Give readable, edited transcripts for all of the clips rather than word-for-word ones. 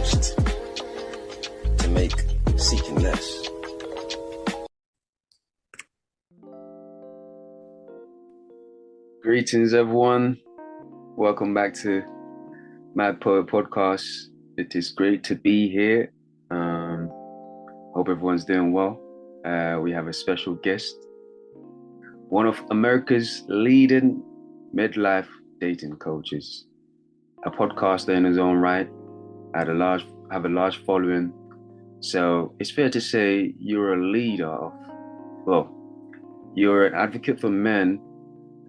most to make seeking less. Greetings, everyone. Welcome back to Mad Poet Podcast. It is great to be here. Hope everyone's doing well. We have a special guest, one of America's leading midlife dating coaches, a podcaster in his own right, have a large following. So it's fair to say you're a leader you're an advocate for men.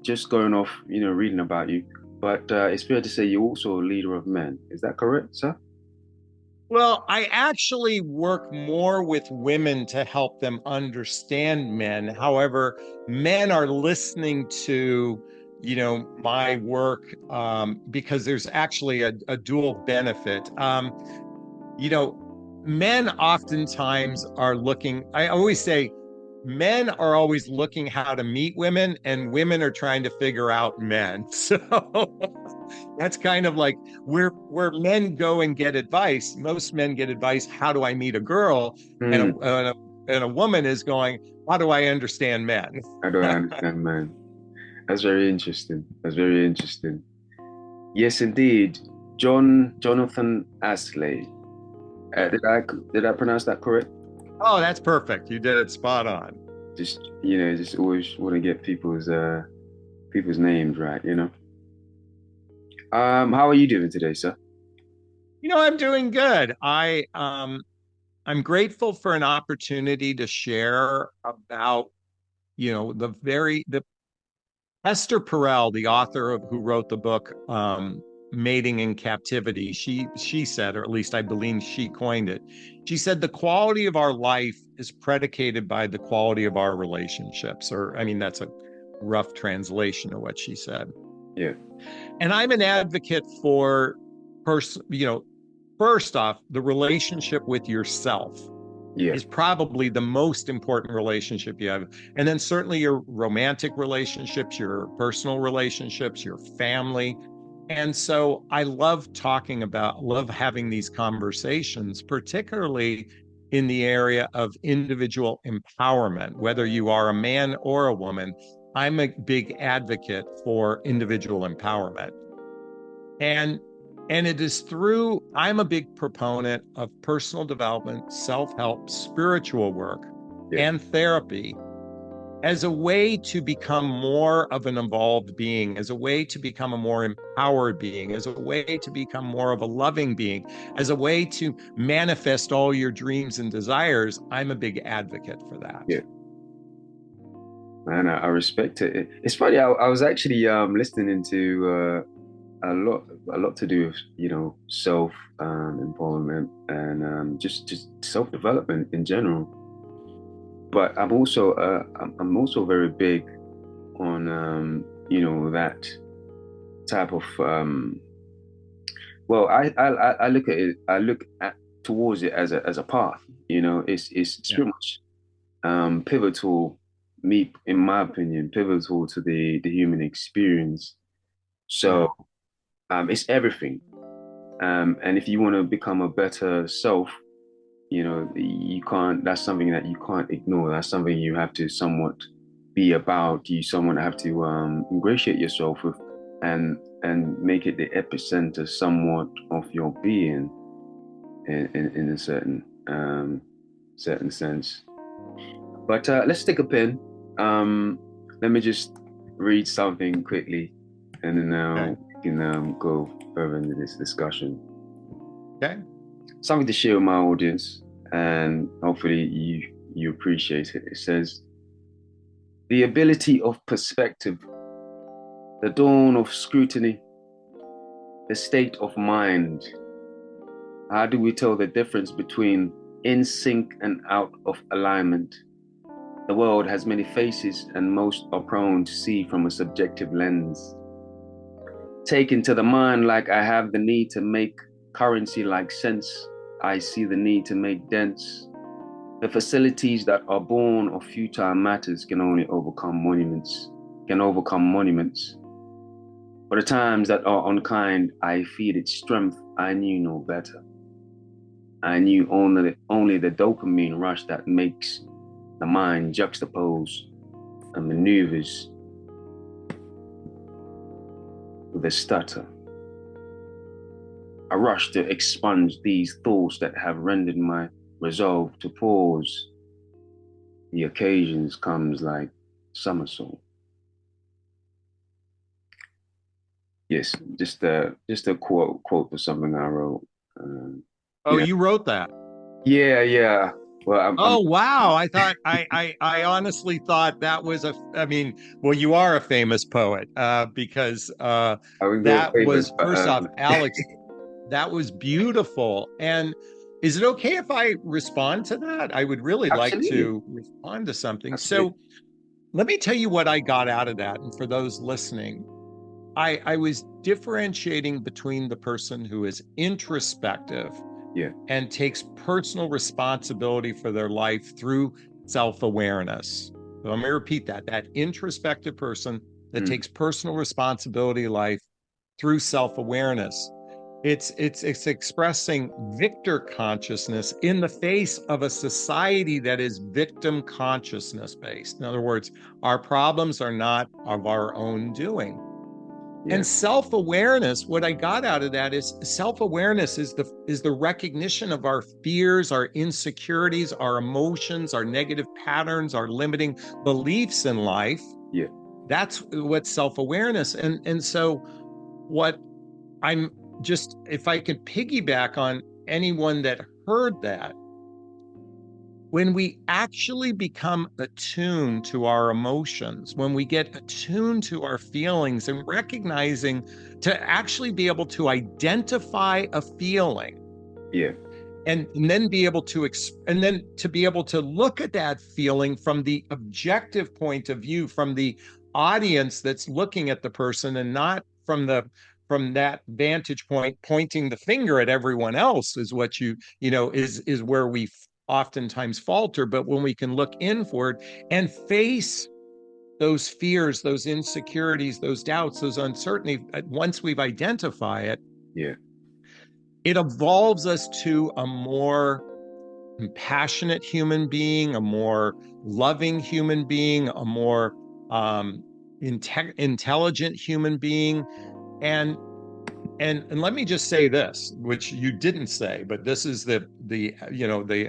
Just going off, reading about you, but it's fair to say you're also a leader of men. Is that correct, sir? Well, I actually work more with women to help them understand men. However, men are listening to, my work because there's actually a dual benefit. Men oftentimes are looking, I always say, men are always looking how to meet women, and women are trying to figure out men. So that's kind of like where men go and get advice. Most men get advice, how do I meet a girl? And a woman is going, how do I understand men? How do I understand, man? That's very interesting. That's very interesting. Yes, indeed. Jonathon Aslay. Did I pronounce that correct? Oh, that's perfect. You did it spot on. Just always want to get people's names right. How are you doing today, sir? I'm doing good. I'm grateful for an opportunity to share about, the Esther Perel, the author of who wrote the book Mating in Captivity. She said, or at least I believe she coined it. She said the quality of our life is predicated by the quality of our relationships. That's a rough translation of what she said. Yeah. And I'm an advocate for first off, the relationship with yourself is probably the most important relationship you have. And then certainly your romantic relationships, your personal relationships, your family. And so I love having these conversations, particularly in the area of individual empowerment, whether you are a man or a woman. I'm a big advocate for individual empowerment. And it is I'm a big proponent of personal development, self-help, spiritual work, and therapy as a way to become more of an evolved being, as a way to become a more empowered being, as a way to become more of a loving being, as a way to manifest all your dreams and desires. I'm a big advocate for that. Yeah. Man, I respect it. It's funny. I was actually listening to a lot to do with self empowerment and just self development in general. But I'm also very big on that type of I look at it, towards it as a path. It's pretty much pivotal, in my opinion, pivotal to the human experience. So it's everything. And if you want to become a better self, that's something that you can't ignore. That's something you have to somewhat be about. You somewhat have to ingratiate yourself with and make it the epicenter somewhat of your being in a certain sense. But let's take a pen. Let me just read something quickly, and then we can go further into this discussion. Okay. Something to share with my audience, and hopefully you appreciate it. It says, the ability of perspective, the dawn of scrutiny, the state of mind. How do we tell the difference between in sync and out of alignment? The world has many faces, and most are prone to see from a subjective lens. Taken to the mind like I have the need to make currency like sense, I see the need to make dents. The facilities that are born of futile matters can only overcome monuments. For the times that are unkind, I feed its strength, I knew no better. I knew only the dopamine rush that makes the mind juxtapose and maneuvers with a stutter. I rush to expunge these thoughts that have rendered my resolve to pause. The occasions comes like somersault. Yes, just a quote for something I wrote. Oh, you wrote that? Yeah. Well, wow. I honestly thought that was I mean, well, you are a famous poet, because I would go that famous, was, but first off, Alex, that was beautiful. And is it okay if I respond to that? I would really like absolutely. to respond to something. Absolutely. So let me tell you what I got out of that. And for those listening, I was differentiating between the person who is introspective, yeah, and takes personal responsibility for their life through self-awareness. So I'm going to repeat that introspective person that takes personal responsibility of life through self-awareness. It's expressing victor consciousness in the face of a society that is victim consciousness based. In other words, our problems are not of our own doing. yeah. And self-awareness, what I got out of that is self-awareness is the recognition of our fears, our insecurities, our emotions, our negative patterns, our limiting beliefs in life. Yeah. That's what self-awareness. And so what I'm just, if I could piggyback on anyone that heard that, when we actually become attuned to our emotions, when we get attuned to our feelings and recognizing to actually be able to identify a feeling, yeah, and then be able to and then to be able to look at that feeling from the objective point of view, from the audience that's looking at the person, and not from that vantage point pointing the finger at everyone else, is what is where we oftentimes falter. But when we can look inward and face those fears, those insecurities, those doubts, those uncertainty, once we've identified it, yeah, it evolves us to a more compassionate human being, a more loving human being, a more intelligent human being. And let me just say this, which you didn't say, but this is the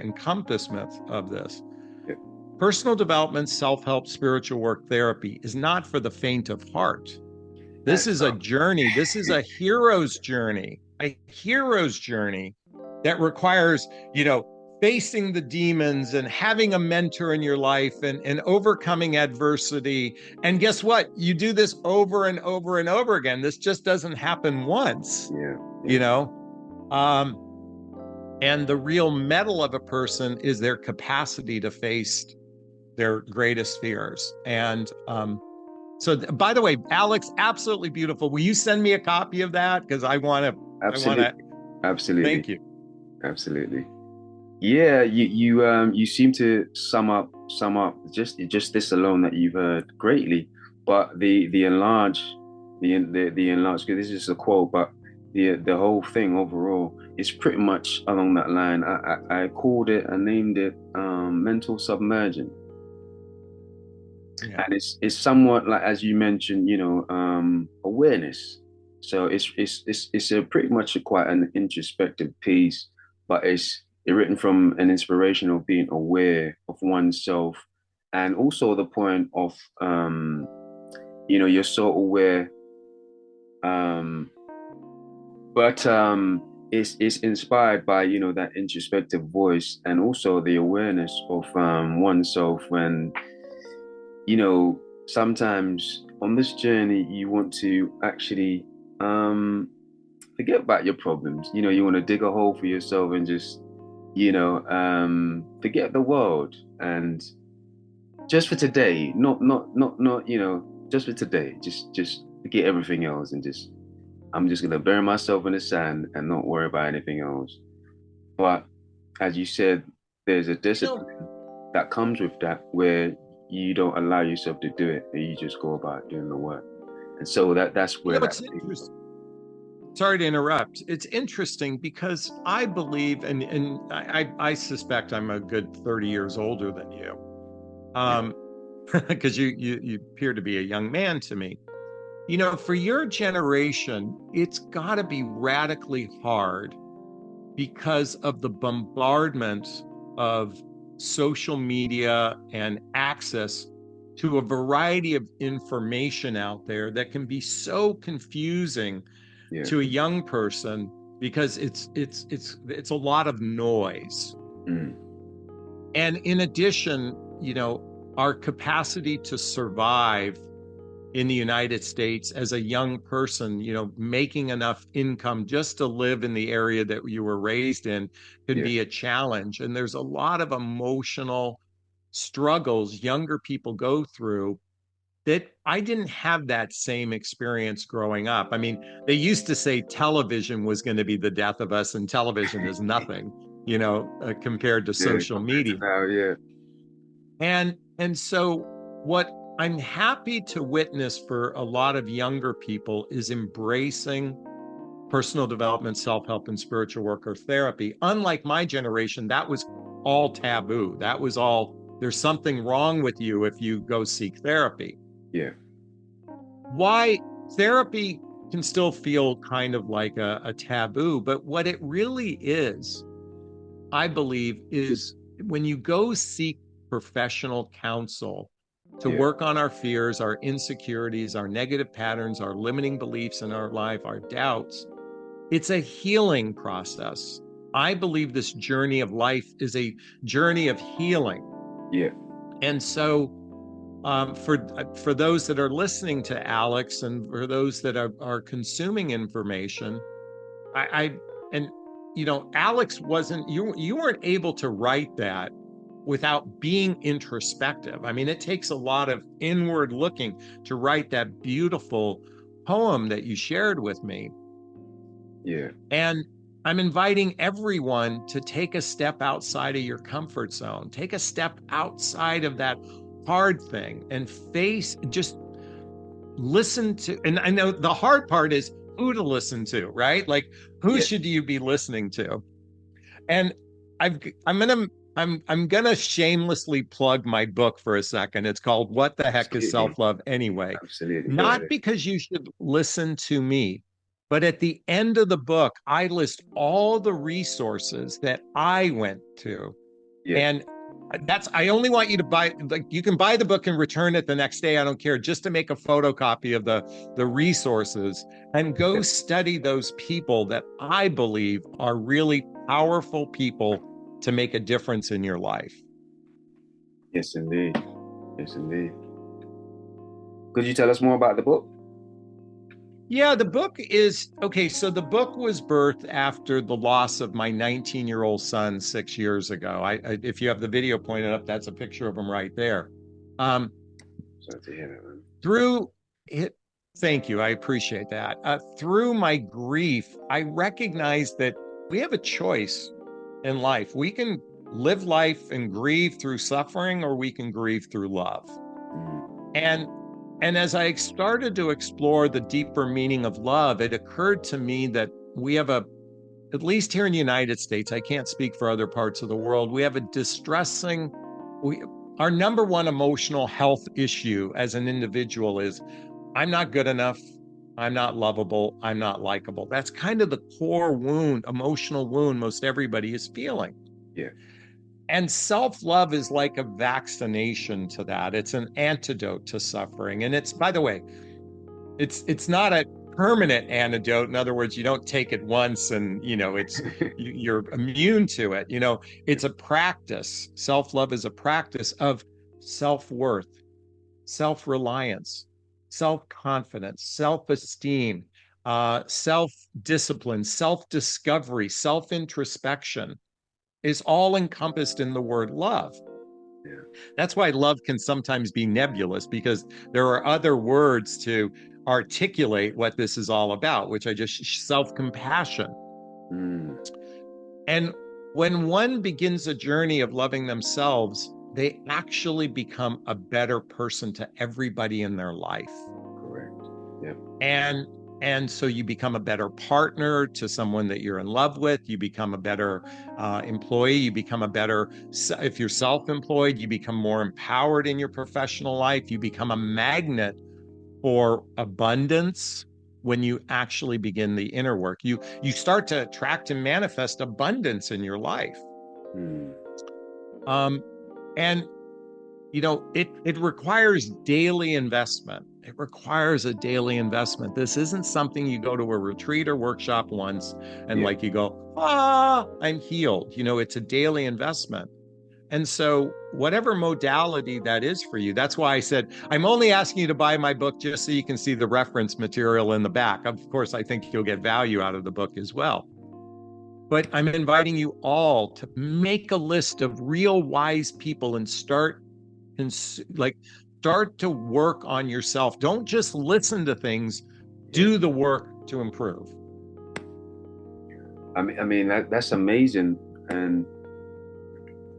encompassment of this. yeah. Personal development, self-help, spiritual work, therapy is not for the faint of heart. This is a journey. This is a hero's journey, that requires, facing the demons and having a mentor in your life, and overcoming adversity. And guess what? You do this over and over and over again. This just doesn't happen once, and the real mettle of a person is their capacity to face their greatest fears. And so, by the way, Alex, absolutely beautiful. Will you send me a copy of that? Because I want to. Absolutely. Thank you. Absolutely. Yeah, you seem to sum up just this alone that you've heard greatly, but the enlarged, because this is just a quote, but the whole thing overall is pretty much along that line. I called it, I named it mental submersion. Yeah. And it's somewhat like, as you mentioned, awareness. So it's a pretty much quite an introspective piece, but it's written from an inspiration of being aware of oneself, and also the point of you're so aware, but it's inspired by that introspective voice, and also the awareness of oneself when sometimes on this journey you want to actually forget about your problems. You want to dig a hole for yourself and just forget the world, and just for today, not just for today, just forget everything else, and I'm just gonna bury myself in the sand and not worry about anything else. But as you said, there's a discipline that comes with that, where you don't allow yourself to do it, and you just go about doing the work. And so that's where What's interesting. sorry to interrupt. It's interesting because I believe, and I suspect I'm a good 30 years older than you, because you appear to be a young man to me. You know, for your generation, it's got to be radically hard because of the bombardment of social media and access to a variety of information out there that can be so confusing to a young person because it's a lot of noise. And in addition, you know, our capacity to survive in the United States as a young person, you know, making enough income just to live in the area that you were raised in can be a challenge. And there's a lot of emotional struggles younger people go through that I didn't have that same experience growing up. I mean, they used to say television was going to be the death of us, and television is nothing, you know, compared to social media. And so what I'm happy to witness for a lot of younger people is embracing personal development, self-help, and spiritual work or therapy. Unlike my generation, that was all taboo. That was all, there's something wrong with you if you go seek therapy. Why therapy can still feel kind of like a taboo, but what it really is, I believe, is when you go seek professional counsel to work on our fears, our insecurities, our negative patterns, our limiting beliefs in our life, our doubts, it's a healing process. I believe this journey of life is a journey of healing. And so for those that are listening to Alex and for those that are consuming information, and you know, Alex wasn't, you weren't able to write that without being introspective. I mean, it takes a lot of inward looking to write that beautiful poem that you shared with me. And I'm inviting everyone to take a step outside of your comfort zone, take a step outside of that hard thing and just listen to, and I know the hard part is who to listen to, right? Like, who should you be listening to? And I'm gonna shamelessly plug my book for a second. It's called What the Heck is Self-Love Anyway? Not because you should listen to me, but at the end of the book, I list all the resources that I went to. And I only want you to buy, like, you can buy the book and return it the next day. I don't care, just to make a photocopy of the resources and go study those people that I believe are really powerful people to make a difference in your life. Yes, indeed. Yes, indeed. Could you tell us more about the book? Yeah, the book is, okay, so the book was birthed after the loss of my 19-year-old son 6 years ago. If you have the video pointed up, that's a picture of him right there. Sorry to hear that, man. Thank you, I appreciate that. Through my grief, I recognize that we have a choice in life. We can live life and grieve through suffering, or we can grieve through love. And as I started to explore the deeper meaning of love, it occurred to me that we have at least here in the United States, I can't speak for other parts of the world, we have a our number one emotional health issue as an individual is, I'm not good enough, I'm not lovable, I'm not likable. That's kind of the core wound, emotional wound most everybody is feeling. And self-love is like a vaccination to that. It's an antidote to suffering. And it's, by the way, it's not a permanent antidote. In other words, you don't take it once and, you know, you're immune to it. You know, it's a practice. Self-love is a practice of self-worth, self-reliance, self-confidence, self-esteem, self-discipline, self-discovery, self-introspection is all encompassed in the word love. That's why love can sometimes be nebulous, because there are other words to articulate what this is all about, which self-compassion. And when one begins a journey of loving themselves, they actually become a better person to everybody in their life. Correct. And And so you become a better partner to someone that you're in love with. You become a better employee. You become a better, if you're self-employed, you become more empowered in your professional life. You become a magnet for abundance when you actually begin the inner work. You start to attract and manifest abundance in your life. And it requires daily investment. It requires a daily investment. This isn't something you go to a retreat or workshop once and like you go, I'm healed. It's a daily investment. And so whatever modality that is for you, that's why I said, I'm only asking you to buy my book just so you can see the reference material in the back. Of course, I think you'll get value out of the book as well. But I'm inviting you all to make a list of real wise people and start to work on yourself. Don't just listen to things, do the work to improve. I mean that's amazing. And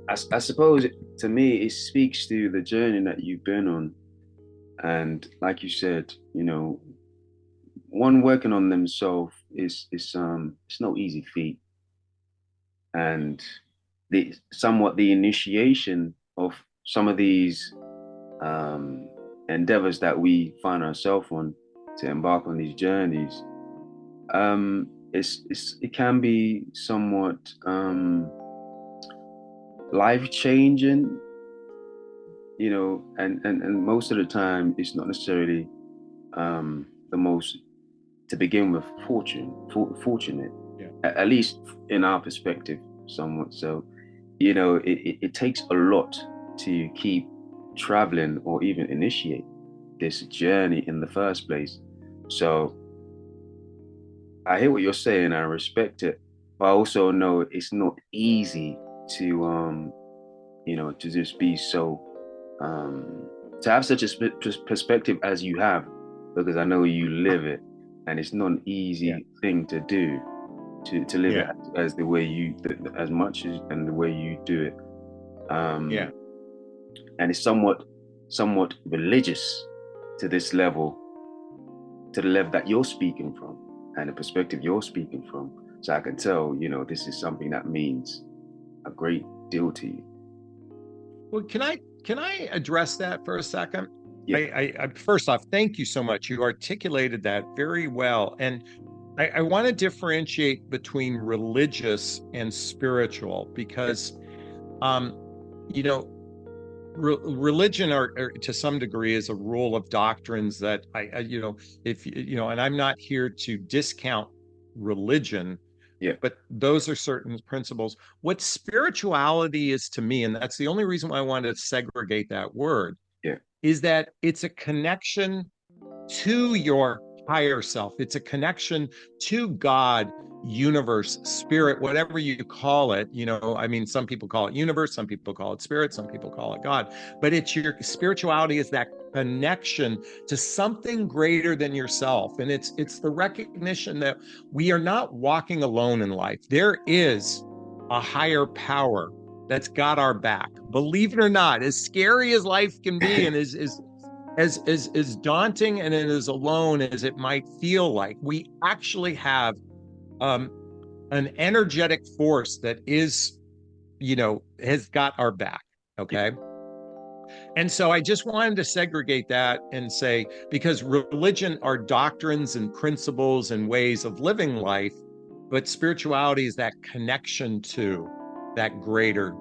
I suppose to me, it speaks to the journey that you've been on. And like you said, one working on themselves is it's no easy feat. And the initiation of some of these endeavors that we find ourselves on to embark on these journeys, it can be somewhat life changing, and most of the time it's not necessarily the most, to begin with, fortunate, at least in our perspective, somewhat. So, it takes a lot to keep traveling or even initiate this journey in the first place. So I hear what you're saying, I respect it, but I also know it's not easy to to just be so to have such a perspective as you have, because I know you live it, and it's not an easy thing to do, to live it as the way as much as and the way you do it. And it's somewhat religious to this level, to the level that you're speaking from and the perspective you're speaking from. So I can tell, this is something that means a great deal to you. Well, can I address that for a second? Yeah. I first off, thank you so much. You articulated that very well. And I want to differentiate between religious and spiritual, because religion, or to some degree, is a rule of doctrines that and I'm not here to discount religion, but those are certain principles. What spirituality is to me, and that's the only reason why I wanted to segregate that word, is that it's a connection to your higher self. It's a connection to God, universe, spirit, whatever you call it. Some people call it universe, some people call it spirit, some people call it God. But it's your spirituality is that connection to something greater than yourself. And it's the recognition that we are not walking alone in life. There is a higher power that's got our back. Believe it or not, as scary as life can be, and as daunting and as alone as it might feel like, we actually have an energetic force that is, has got our back. Okay. And so I just wanted to segregate that and say, because religion are doctrines and principles and ways of living life, but spirituality is that connection to that greater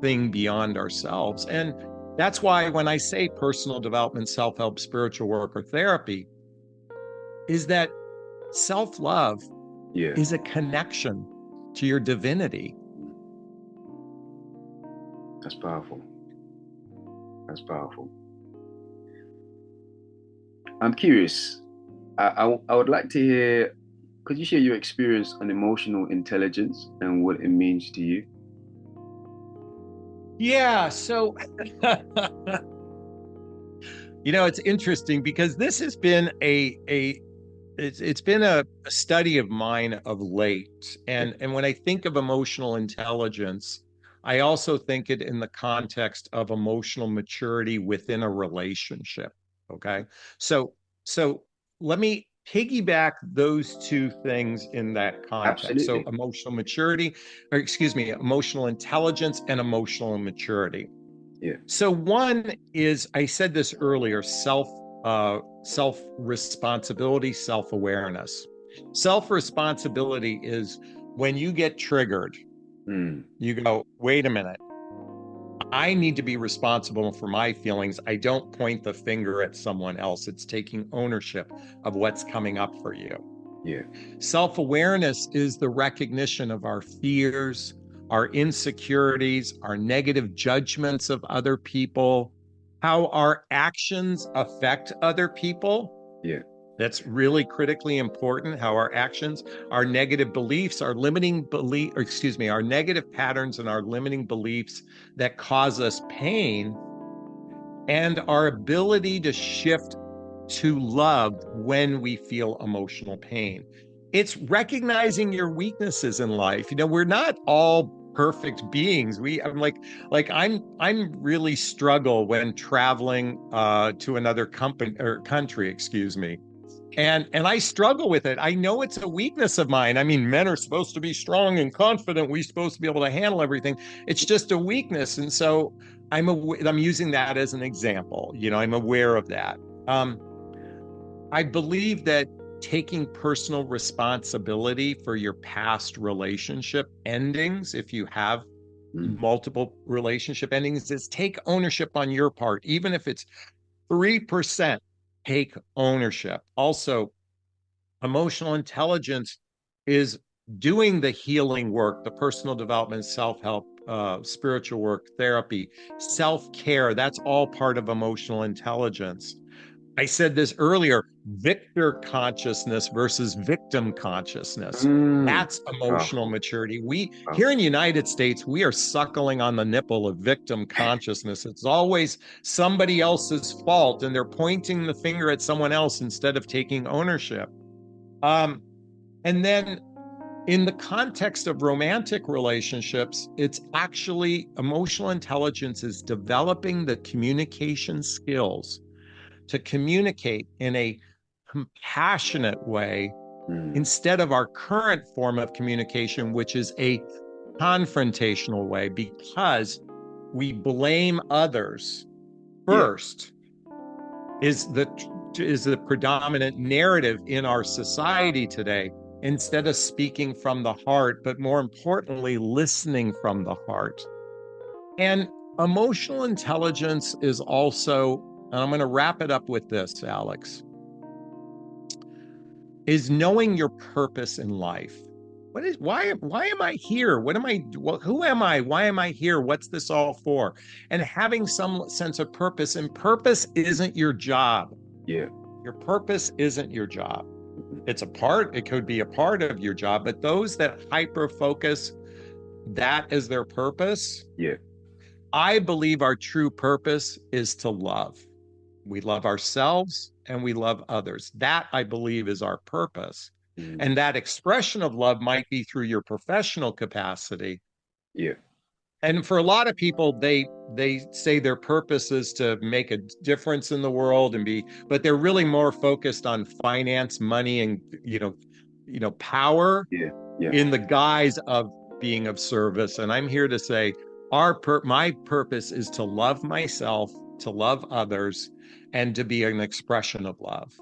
thing beyond ourselves. And that's why when I say personal development, self-help, spiritual work, or therapy, is that self-love is a connection to your divinity. That's powerful. That's powerful. I'm curious. I would like to hear, could you share your experience on emotional intelligence and what it means to you? Yeah, so it's interesting, because this has been it's been a study of mine of late. And when I think of emotional intelligence, I also think it in the context of emotional maturity within a relationship. Okay. So let me piggyback those two things in that context. Absolutely. So emotional maturity, or excuse me, emotional intelligence and emotional maturity. Yeah. So one is, I said this earlier, self responsibility, self awareness. Self responsibility is when you get triggered, you go, wait a minute. I need to be responsible for my feelings. I don't point the finger at someone else. It's taking ownership of what's coming up for you. Yeah. Self-awareness is the recognition of our fears, our insecurities, our negative judgments of other people, how our actions affect other people. Yeah. That's really critically important, how our actions, our negative beliefs, our limiting belief, or excuse me, our negative patterns and our limiting beliefs that cause us pain, and our ability to shift to love when we feel emotional pain. It's recognizing your weaknesses in life. We're not all perfect beings. I'm really struggle when traveling to another company or country, excuse me. And I struggle with it. I know it's a weakness of mine. I mean, men are supposed to be strong and confident. We're supposed to be able to handle everything. It's just a weakness. And so I'm using that as an example. I'm aware of that. I believe that taking personal responsibility for your past relationship endings, if you have multiple relationship endings, is take ownership on your part, even if it's 3%. Take ownership. Also, emotional intelligence is doing the healing work, the personal development, self-help, spiritual work, therapy, self-care. That's all part of emotional intelligence. I said this earlier, victor consciousness versus victim consciousness. That's emotional maturity. Here in the United States, we are suckling on the nipple of victim consciousness. It's always somebody else's fault, and they're pointing the finger at someone else instead of taking ownership. And then in the context of romantic relationships, it's actually emotional intelligence is developing the communication skills to communicate in a compassionate way instead of our current form of communication, which is a confrontational way, because we blame others first. Is the predominant narrative in our society today, instead of speaking from the heart, but more importantly, listening from the heart. And emotional intelligence is also, and I'm going to wrap it up with this, Alex, is knowing your purpose in life. Why am I here? Who am I? Why am I here? What's this all for? And having some sense of purpose, and purpose isn't your job. Yeah. Your purpose isn't your job. It could be a part of your job, but those that hyper focus that as their purpose. Yeah. I believe our true purpose is to love. We love ourselves and we love others. That, I believe, is our purpose. And that expression of love might be through your professional capacity. Yeah. And for a lot of people, they say their purpose is to make a difference in the world but they're really more focused on finance, money, and power in the guise of being of service. And I'm here to say my purpose is to love myself, to love others, and to be an expression of love.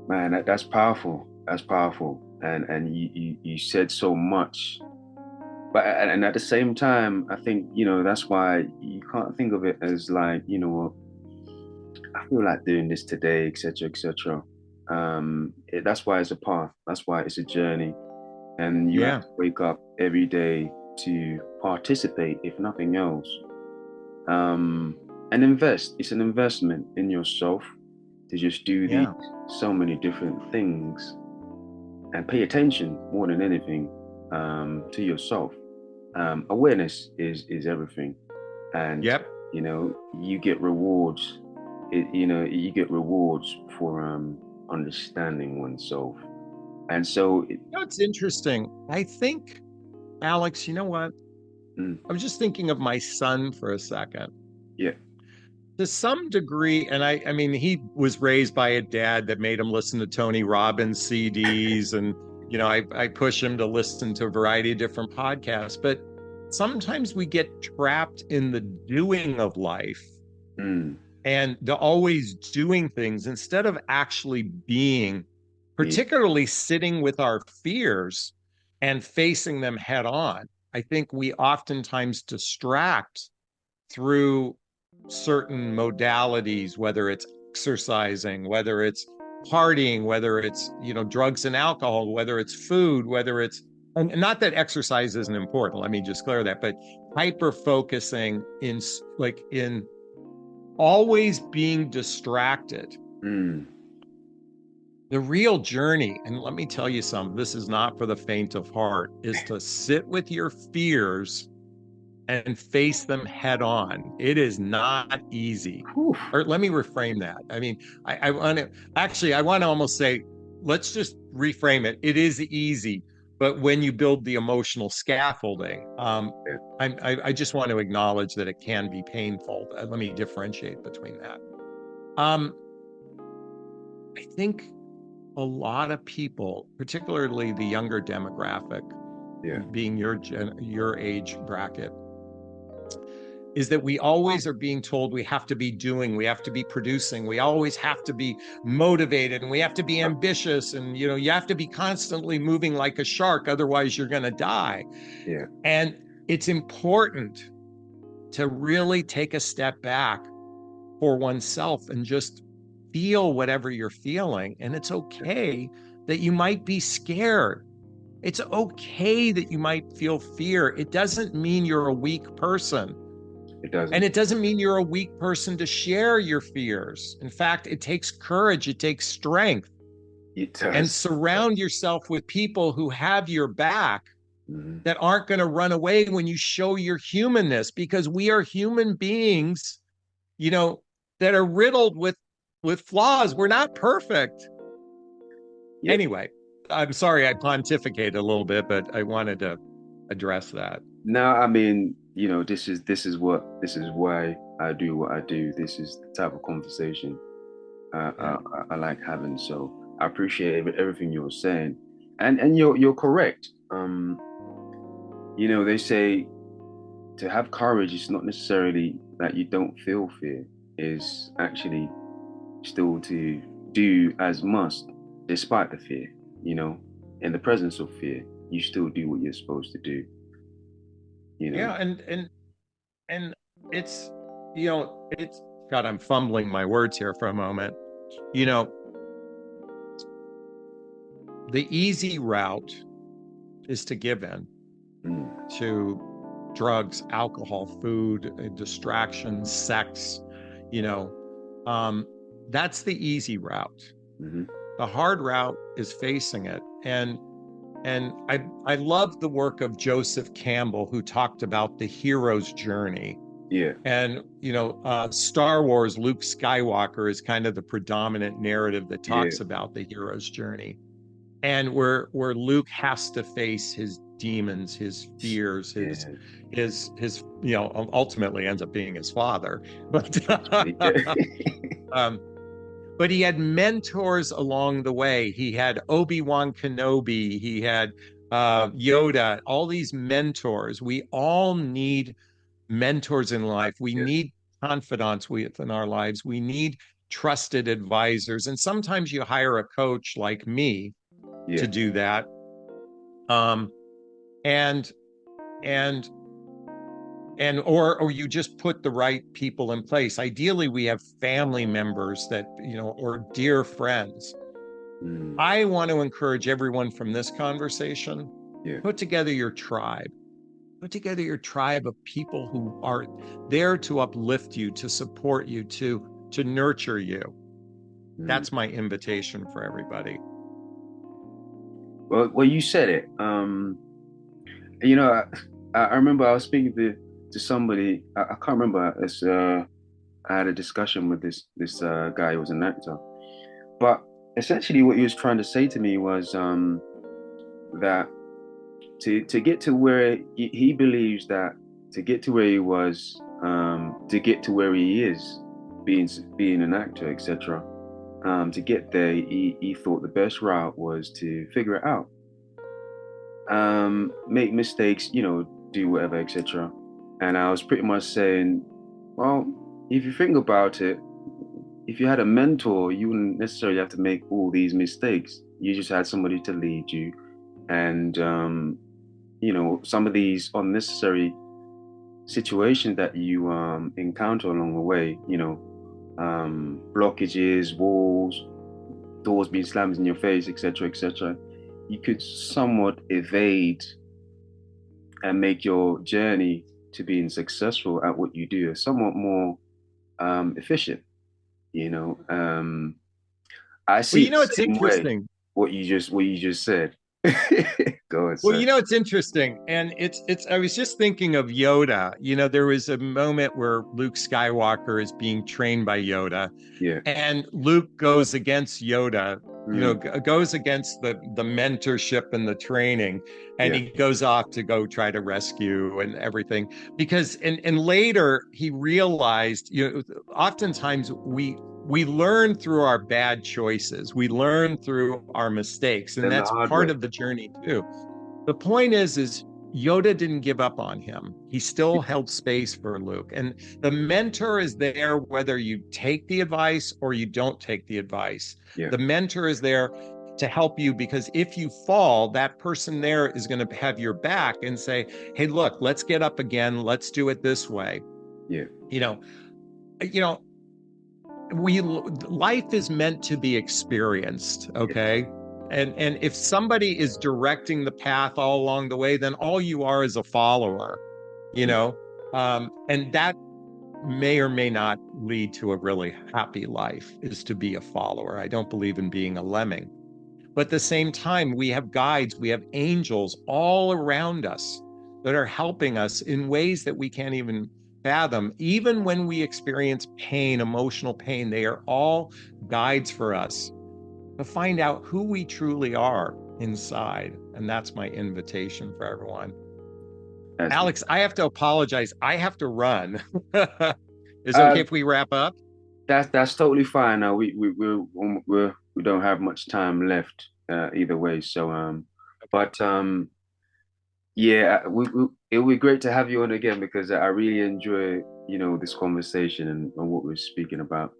Man, that's powerful. That's powerful. And you said so much. But and at the same time, I think, that's why you can't think of it as like, I feel like doing this today, etc., etc. That's why it's a path. That's why it's a journey. And you have to wake up every day to participate, if nothing else. And invest. It's an investment in yourself to just do so many different things and pay attention more than anything to yourself. Awareness is everything, and you get rewards. You get rewards for understanding oneself, and so it's interesting. I think, Alex, you know what? I was just thinking of my son for a second. Yeah. to some degree, and I mean, he was raised by a dad that made him listen to Tony Robbins CDs, and I push him to listen to a variety of different podcasts. But sometimes we get trapped in the doing of life and the always doing things instead of actually being, particularly sitting with our fears and facing them head on. I think we oftentimes distract through certain modalities, whether it's exercising, whether it's partying, whether it's, drugs and alcohol, whether it's food, whether it's, and not that exercise isn't important, let me just clear that, but hyper focusing in always being distracted. The real journey, and let me tell you something, this is not for the faint of heart, is to sit with your fears and face them head on. It is not easy. Or let me reframe that. I mean, I want to almost say, let's just reframe it. It is easy, but when you build the emotional scaffolding, I just want to acknowledge that it can be painful. Let me differentiate between that. I think a lot of people, particularly the younger demographic, being your age bracket, is that we always are being told we have to be doing, we have to be producing, we always have to be motivated, and we have to be ambitious, and you have to be constantly moving like a shark, otherwise you're going to die. And it's important to really take a step back for oneself and just feel whatever you're feeling. And it's okay that you might be scared. It's okay that you might feel fear. It doesn't mean you're a weak person. It doesn't. And it doesn't mean you're a weak person to share your fears. In fact, it takes courage, it takes strength. It does. And surround yourself with people who have your back, that aren't going to run away when you show your humanness, because we are human beings, that are riddled with flaws. We're not perfect. Anyway, I'm sorry I pontificated a little bit, but I wanted to address that. No, I mean, this is why I do what I do. This is the type of conversation I like having. So I appreciate everything you're saying, and you're correct. They say to have courage is not necessarily that you don't feel fear. Is actually still to do as must despite the fear. In the presence of fear, you still do what you're supposed to do. Yeah, and it's it's God, I'm fumbling my words here for a moment. The easy route is to give in to drugs, alcohol, food, distractions, sex. That's the easy route. The hard route is facing it. And I love the work of Joseph Campbell, who talked about the hero's journey. And Star Wars, Luke Skywalker is kind of the predominant narrative that talks about the hero's journey, and where Luke has to face his demons, his fears, his ultimately ends up being his father, but but he had mentors along the way. He had Obi-Wan Kenobi, he had Yoda, all these mentors. We all need mentors in life. We need confidants within our lives. We need trusted advisors. And sometimes you hire a coach like me to do that. Or you just put the right people in place. Ideally, we have family members that, or dear friends. I want to encourage everyone from this conversation, put together your tribe. Put together your tribe of people who are there to uplift you, to support you, to nurture you. That's my invitation for everybody. Well, you said it. I remember I was speaking to somebody. I can't remember. I had a discussion with this guy who was an actor, but essentially what he was trying to say to me was that to get to where he believes that to get to where he was, to get to where he is, being an actor, etc. To get there, he thought the best route was to figure it out, make mistakes, do whatever, etc. And I was pretty much saying, well, if you think about it, if you had a mentor, you wouldn't necessarily have to make all these mistakes. You just had somebody to lead you, and some of these unnecessary situations that you encounter along the way, blockages, walls, doors being slammed in your face, etc., etc. You could somewhat evade and make your journey to being successful at what you do somewhat more efficient. I see Well, the it's same interesting. way what you just said. Go ahead. Well, Sir. it's interesting. And I was just thinking of Yoda. There was a moment where Luke Skywalker is being trained by Yoda. Yeah. And Luke goes against Yoda, goes against the mentorship and the training. And he goes off to go try to rescue and everything. Because, and later he realized, oftentimes we learn through our bad choices. We learn through our mistakes. And that's part of the journey too. The point is Yoda didn't give up on him. He still held space for Luke. And the mentor is there whether you take the advice or you don't take the advice. Yeah. The mentor is there to help you, because if you fall, that person there is going to have your back and say, hey, look, let's get up again. Let's do it this way. Yeah. Life is meant to be experienced. Okay. Yeah. And if somebody is directing the path all along the way, then all you are is a follower, and that may or may not lead to a really happy life, is to be a follower. I don't believe in being a lemming. But at the same time, we have guides, we have angels all around us that are helping us in ways that we can't even fathom. Even when we experience pain, emotional pain, they are all guides for us to find out who we truly are inside. And that's my invitation for everyone. Alex, I have to apologize. I have to run. Is it okay if we wrap up? That's totally fine. Now we don't have much time left either way. So yeah, it would be great to have you on again, because I really enjoy this conversation and what we're speaking about.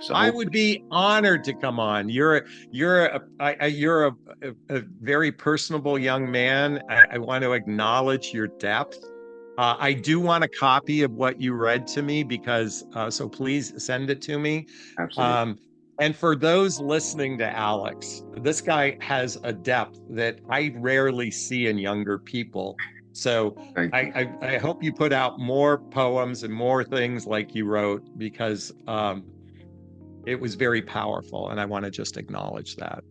So I would be honored to come on. You're a very personable young man. I want to acknowledge your depth. I do want a copy of what you read to me, because so please send it to me. Absolutely. And for those listening to Alex, this guy has a depth that I rarely see in younger people. So I hope you put out more poems and more things like you wrote, because it was very powerful, and I want to just acknowledge that.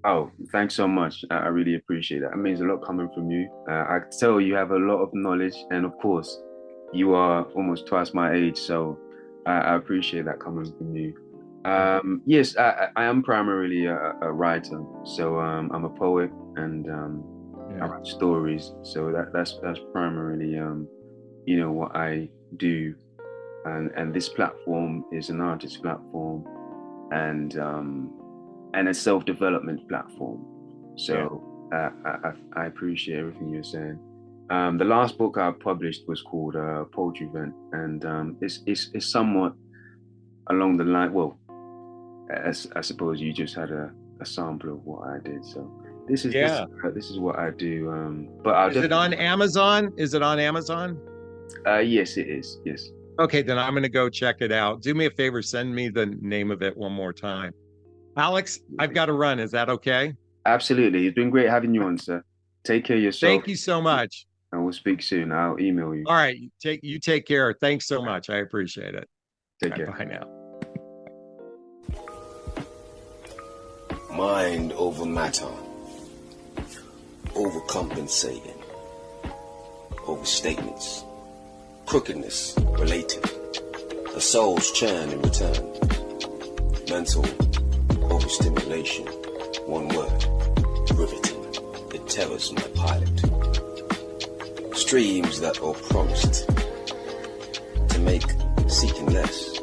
Oh, thanks so much. I really appreciate that. It means a lot coming from you. I can tell you have a lot of knowledge, and of course, you are almost twice my age, so I appreciate that coming from you. Yes, I am primarily a writer, so I'm a poet, and I write stories. So that's primarily what I do. And this platform is an artist platform, and a self-development platform. So I appreciate everything you're saying. The last book I published was called Poetry Vent, and it's somewhat along the line. Well, I suppose you just had a sample of what I did. So this is what I do. But is it on Amazon? Is it on Amazon? Yes, it is. Yes. Okay, then I'm going to go check it out. Do me a favor, send me the name of it one more time. Alex, I've got to run. Is that okay? Absolutely. It's been great having you on, sir. Take care of yourself. Thank you so much. And we'll speak soon. I'll email you. All right. You take care. Thanks so much. I appreciate it. Take care. Bye now. Mind over matter. Overcompensating. Overstatements. Crookedness related. A soul's churn in return. Mental overstimulation. One word. Riveting. It terrors my pilot. Streams that are promised to make seeking less.